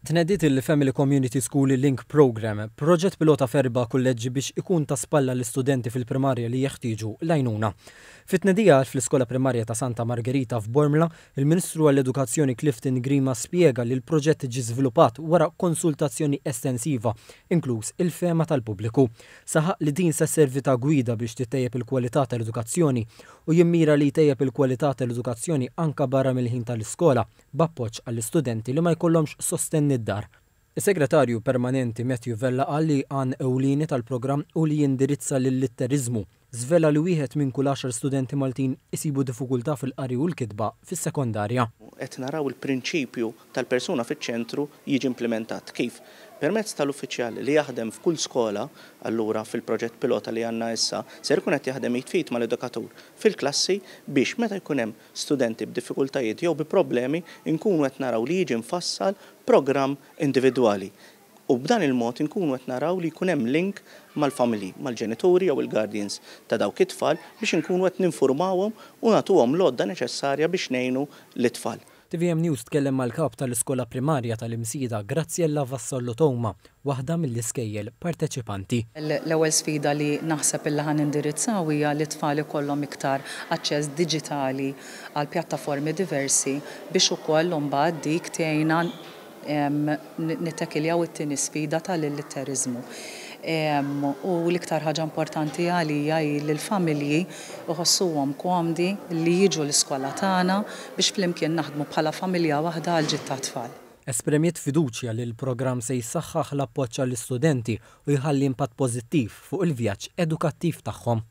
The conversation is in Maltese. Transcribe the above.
Tnedit il-Family Community School Link Program, proġett pilota ferba kulleġġi biex ikun ta' spalla l-istudenti fil-primarja li jeħtieġu l-għajnuna. Fit-tnedija fl-Iskola Primarja ta' Santa Margherita f'Bormla, il-Ministru għall-Edukazzjoni Clifton Grima spjega li l-proġett ġi żviluppat wara konsultazzjoni estensiva, inkluż il-fema tal-pubbliku. Saħaq li din se servi ta' gwida biex titejjeb il-kwalità tal-edukazzjoni u jimmira li jtejjeb il-kwalità tal-edukazzjoni anka barra mill-ħin tal-iskola b'appoġġ għall-istudenti li ma jkollhomx sostenni id-dar. Is-Segretarju Permanenti Matthew Vella qal li għan ewlieni tal-programm u li jindirizza lill-litterizmu. Żvela li wieħed minn kull 10 studenti Maltin isibu diffikultà fil-qari u l-kitba fis-sekondarja. Qed naraw il-prinċipju tal-persuna fiċ-ċentru jiġi implementat. Kif? Permezz tal-uffiċjali li jaħdem f'kull skola, allura fil-proġett pilota li għandna issa, ser ikun qed jaħdem jitfit mal-edukatur fil-klassi biex meta jkun hemm studenti b'diffikultajiet jew bi problemi nkunu qed naraw li jiġi mfassal programm individwali. U b'dan il-mod inkunu qed naraw li jkun hemm link mal-familji, mal-ġenituri jew il-guardians ta' dawk it-tfal biex inkunu qed ninfurmawhom u nagħtuhom l-għodda neċessarja biex ngħinu l-itfal. TVM News tkellem mal-kap tal-Iskola Primarja tal-Imsida Graziella Vassallo Toma, waħda mill-iskejjel parteċipanti. L-ewwel sfida li naħseb illi ħan indirizzaw hija li tfal ikollhom iktar aċċess diġitali għal pjattaformi diversi biex ukoll imbagħad dik tgħinna nittekiljaw it-tieni sfida tal-litterizmu. U l-iktar ħaġa importanti għalija li l-familji uħossuhom komdi li jiġu l-iskola tagħna biex flimkien naħdmu bħala familja waħda għal ġid tat-tfal. Espremiet fiduċja li l-programm se jsaħħaħ l-appoġġ għall-istudenti u jħalli impatt pożittiv fuq il-vjaġġ edukattiv tagħhom.